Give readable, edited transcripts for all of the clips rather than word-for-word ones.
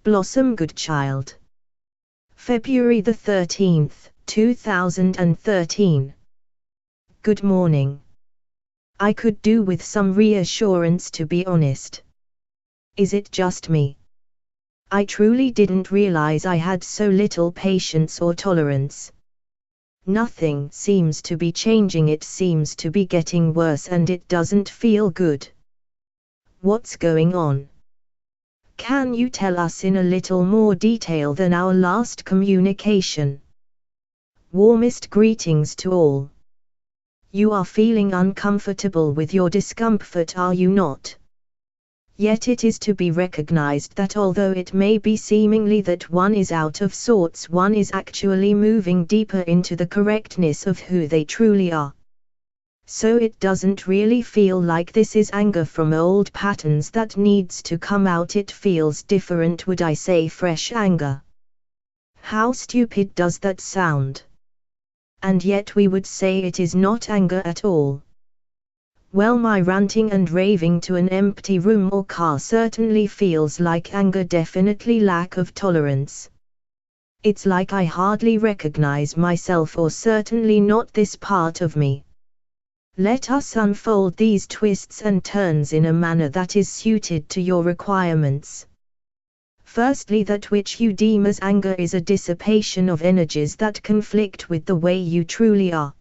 Blossom Goodchild. February the 13th, 2013. Good morning. I could do with some reassurance, to be honest. Is it just me? I truly didn't realize I had so little patience or tolerance. Nothing seems to be changing, it seems to be getting worse, and it doesn't feel good. What's going on? Can you tell us in a little more detail than our last communication? Warmest greetings to all. You are feeling uncomfortable with your discomfort, are you not? Yet it is to be recognized that although it may be seemingly that one is out of sorts, one is actually moving deeper into the correctness of who they truly are. So it doesn't really feel like this is anger from old patterns that needs to come out. It feels different. Would I say fresh anger? How stupid does that sound? And yet we would say it is not anger at all. Well, my ranting and raving to an empty room or car certainly feels like anger, definitely lack of tolerance. It's like I hardly recognize myself, or certainly not this part of me. Let us unfold these twists and turns in a manner that is suited to your requirements. Firstly, that which you deem as anger is a dissipation of energies that conflict with the way you truly are.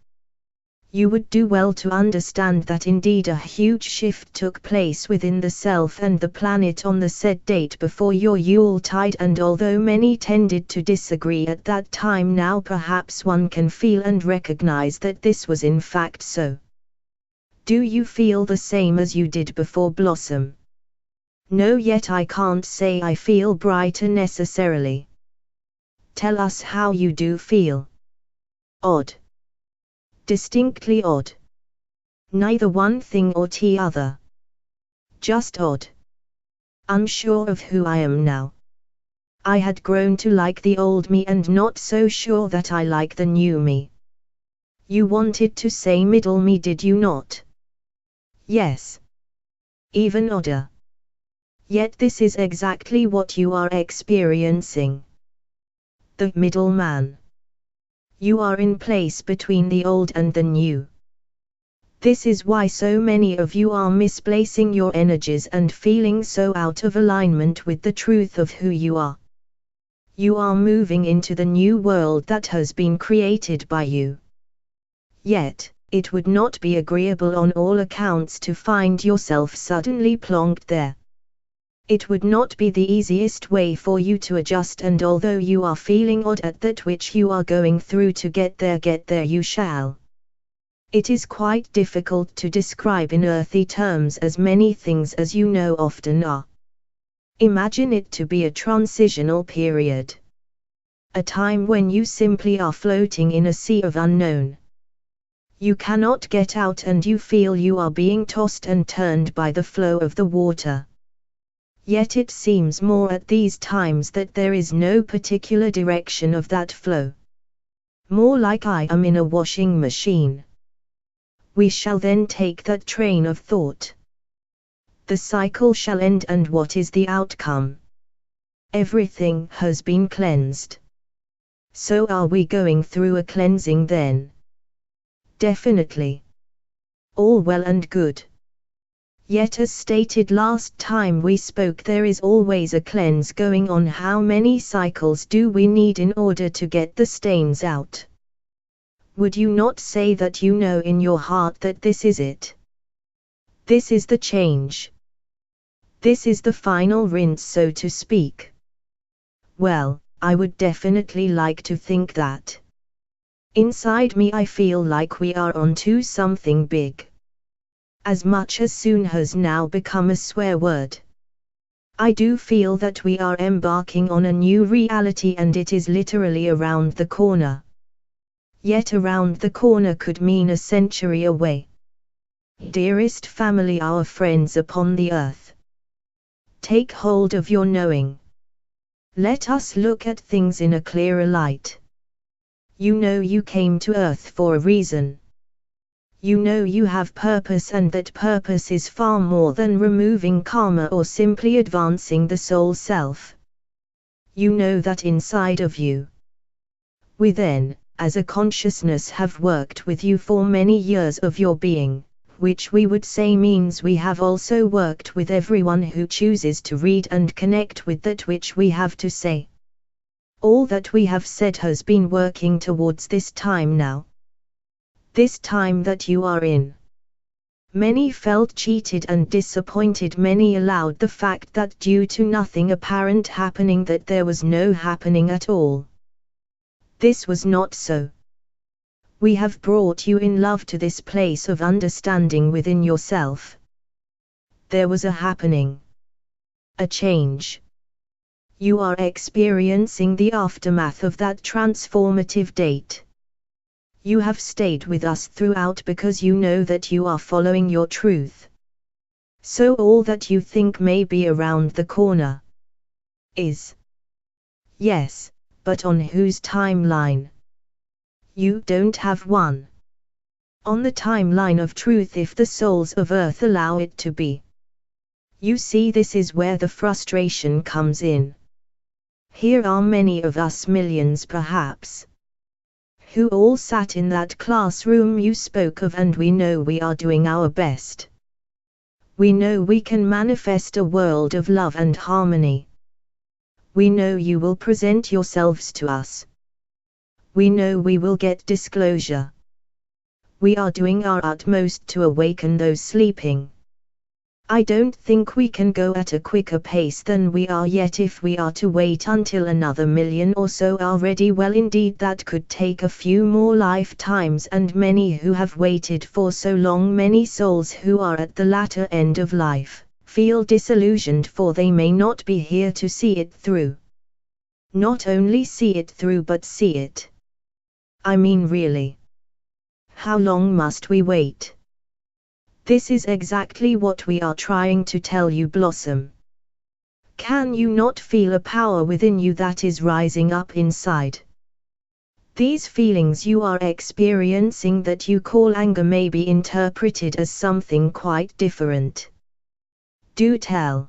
You would do well to understand that indeed a huge shift took place within the self and the planet on the said date before your Yuletide, and although many tended to disagree at that time, now perhaps one can feel and recognize that this was in fact so. Do you feel the same as you did before Blossom? No, yet I can't say I feel brighter necessarily. Tell us how you do feel. Odd. Distinctly odd. Neither one thing or the other. Just odd. Unsure of who I am now. I had grown to like the old me and not so sure that I like the new me. You wanted to say middle me, did you not? Yes. Even odder. Yet this is exactly what you are experiencing. The middle man. You are in place between the old and the new. This is why so many of you are misplacing your energies and feeling so out of alignment with the truth of who you are. You are moving into the new world that has been created by you. Yet, it would not be agreeable on all accounts to find yourself suddenly plonked there. It would not be the easiest way for you to adjust, and although you are feeling odd at that which you are going through, to get there you shall. It is quite difficult to describe in earthly terms, as many things as you know often are. Imagine it to be a transitional period. A time when you simply are floating in a sea of unknown. You cannot get out and you feel you are being tossed and turned by the flow of the water. Yet it seems more at these times that there is no particular direction of that flow. More like I am in a washing machine. We shall then take that train of thought. The cycle shall end, and what is the outcome? Everything has been cleansed. So are we going through a cleansing then? Definitely. All well and good. Yet as stated last time we spoke, there is always a cleanse going on. How many cycles do we need in order to get the stains out? Would you not say that you know in your heart that this is it? This is the change. This is the final rinse, so to speak. Well, I would definitely like to think that. Inside me I feel like we are on to something big. As much as soon has now become a swear word. I do feel that we are embarking on a new reality, and it is literally around the corner. Yet around the corner could mean a century away. Dearest family, our friends upon the earth. Take hold of your knowing. Let us look at things in a clearer light. You know you came to earth for a reason. You know you have purpose, and that purpose is far more than removing karma or simply advancing the soul self. You know that inside of you. We then, as a consciousness, have worked with you for many years of your being, which we would say means we have also worked with everyone who chooses to read and connect with that which we have to say. All that we have said has been working towards this time now. This time that you are in. Many felt cheated and disappointed. Many allowed the fact that due to nothing apparent happening that there was no happening at all. This was not so. We have brought you in love to this place of understanding within yourself. There was a happening. A change. You are experiencing the aftermath of that transformative date. You have stayed with us throughout because you know that you are following your truth. So all that you think may be around the corner is. Yes, but on whose timeline? You don't have one. On the timeline of truth, if the souls of earth allow it to be. You see, this is where the frustration comes in. Here are many of us, millions perhaps, who all sat in that classroom you spoke of, and we know we are doing our best. We know we can manifest a world of love and harmony. We know you will present yourselves to us. We know we will get disclosure. We are doing our utmost to awaken those sleeping. I don't think we can go at a quicker pace than we are yet. If we are to wait until another million or so are ready, well, indeed that could take a few more lifetimes, and many who have waited for so long, many souls who are at the latter end of life, feel disillusioned, for they may not be here to see it through. Not only see it through, but see it. I mean, really. How long must we wait? This is exactly what we are trying to tell you, Blossom. Can you not feel a power within you that is rising up inside? These feelings you are experiencing that you call anger may be interpreted as something quite different. Do tell.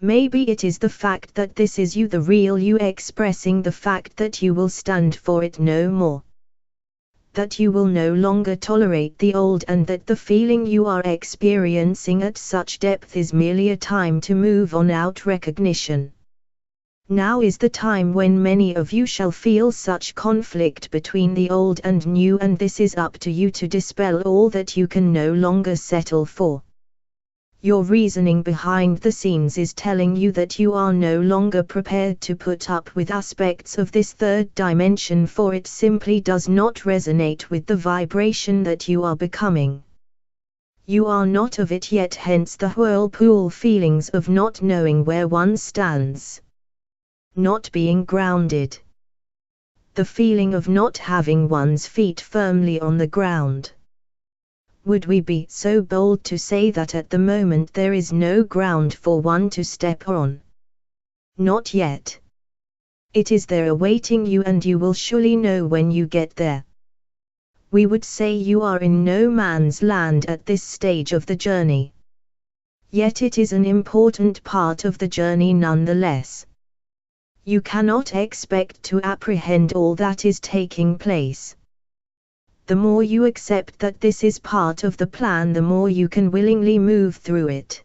Maybe it is the fact that this is you, the real you, expressing the fact that you will stand for it no more. That you will no longer tolerate the old, and that the feeling you are experiencing at such depth is merely a time to move on out recognition. Now is the time when many of you shall feel such conflict between the old and new, and this is up to you to dispel all that you can no longer settle for. Your reasoning behind the scenes is telling you that you are no longer prepared to put up with aspects of this third dimension, for it simply does not resonate with the vibration that you are becoming. You are not of it yet, hence the whirlpool feelings of not knowing where one stands. Not being grounded. The feeling of not having one's feet firmly on the ground. Would we be so bold to say that at the moment there is no ground for one to step on? Not yet. It is there awaiting you, and you will surely know when you get there. We would say you are in no man's land at this stage of the journey. Yet it is an important part of the journey nonetheless. You cannot expect to apprehend all that is taking place. The more you accept that this is part of the plan, the more you can willingly move through it.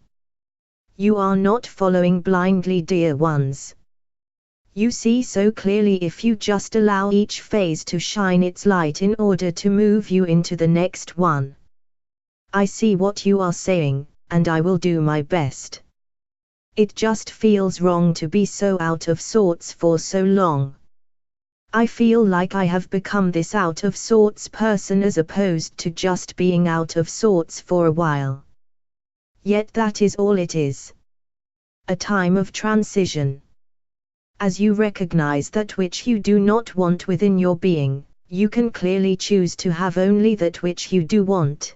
You are not following blindly, dear ones. You see so clearly if you just allow each phase to shine its light in order to move you into the next one. I see what you are saying, and I will do my best. It just feels wrong to be so out of sorts for so long. I feel like I have become this out of sorts person as opposed to just being out of sorts for a while. Yet that is all it is. A time of transition. As you recognize that which you do not want within your being, you can clearly choose to have only that which you do want.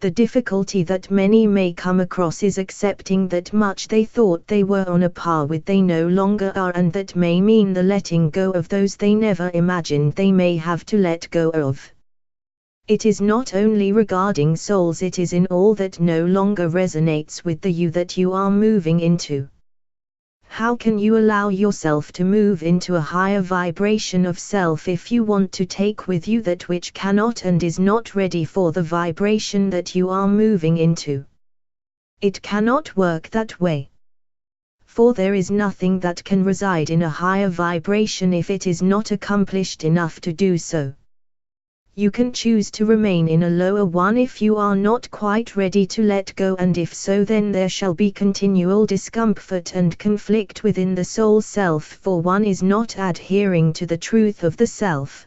The difficulty that many may come across is accepting that much they thought they were on a par with they no longer are, and that may mean the letting go of those they never imagined they may have to let go of. It is not only regarding souls, it is in all that no longer resonates with the you that you are moving into. How can you allow yourself to move into a higher vibration of self if you want to take with you that which cannot and is not ready for the vibration that you are moving into? It cannot work that way. For there is nothing that can reside in a higher vibration if it is not accomplished enough to do so. You can choose to remain in a lower one if you are not quite ready to let go, and if so, then there shall be continual discomfort and conflict within the soul self, for one is not adhering to the truth of the self.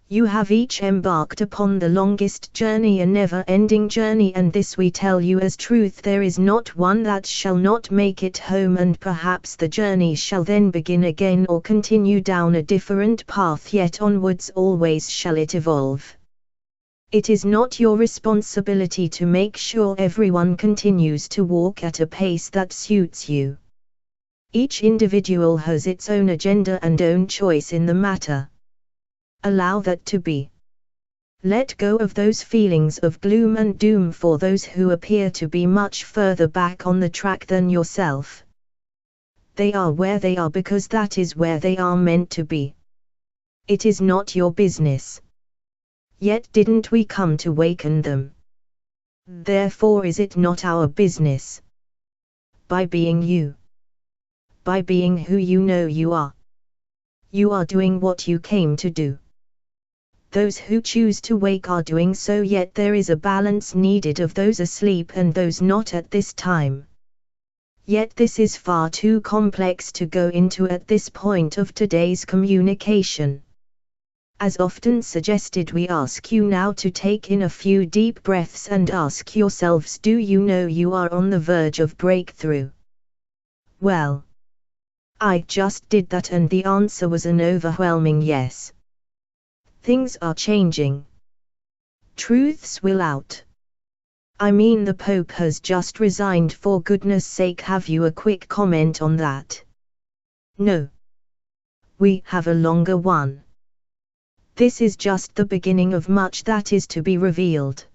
You have each embarked upon the longest journey, a never-ending journey, and this we tell you as truth. There is not one that shall not make it home, and perhaps the journey shall then begin again or continue down a different path, yet onwards always shall it evolve. It is not your responsibility to make sure everyone continues to walk at a pace that suits you. Each individual has its own agenda and own choice in the matter. Allow that to be. Let go of those feelings of gloom and doom for those who appear to be much further back on the track than yourself. They are where they are because that is where they are meant to be. It is not your business. Yet didn't we come to waken them? Therefore is it not our business? By being you. By being who you know you are. You are doing what you came to do. Those who choose to wake are doing so, yet there is a balance needed of those asleep and those not at this time. Yet this is far too complex to go into at this point of today's communication. As often suggested, we ask you now to take in a few deep breaths and ask yourselves, do you know you are on the verge of breakthrough? Well, I just did that, and the answer was an overwhelming yes. Things are changing. Truths will out. I mean, the Pope has just resigned, for goodness sake, have you a quick comment on that? No. We have a longer one. This is just the beginning of much that is to be revealed.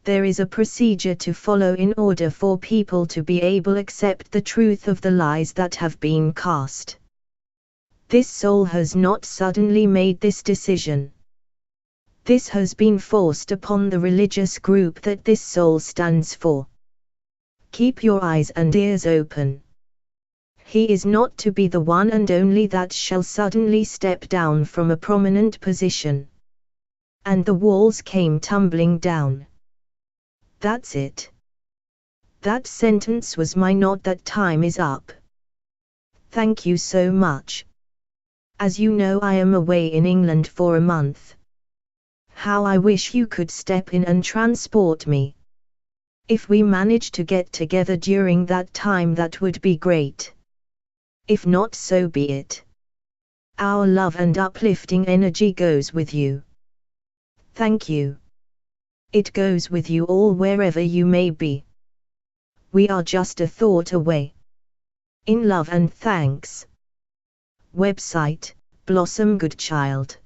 There is a procedure to follow in order for people to be able to accept the truth of the lies that have been cast. This soul has not suddenly made this decision. This has been forced upon the religious group that this soul stands for. Keep your eyes and ears open. He is not to be the one and only that shall suddenly step down from a prominent position. And the walls came tumbling down. That's it. That sentence was my nod. That time is up. Thank you so much. As you know, I am away in England for a month. How I wish you could step in and transport me. If we manage to get together during that time, that would be great. If not, so be it. Our love and uplifting energy goes with you. Thank you. It goes with you all wherever you may be. We are just a thought away. In love and thanks. Website, Blossom Goodchild.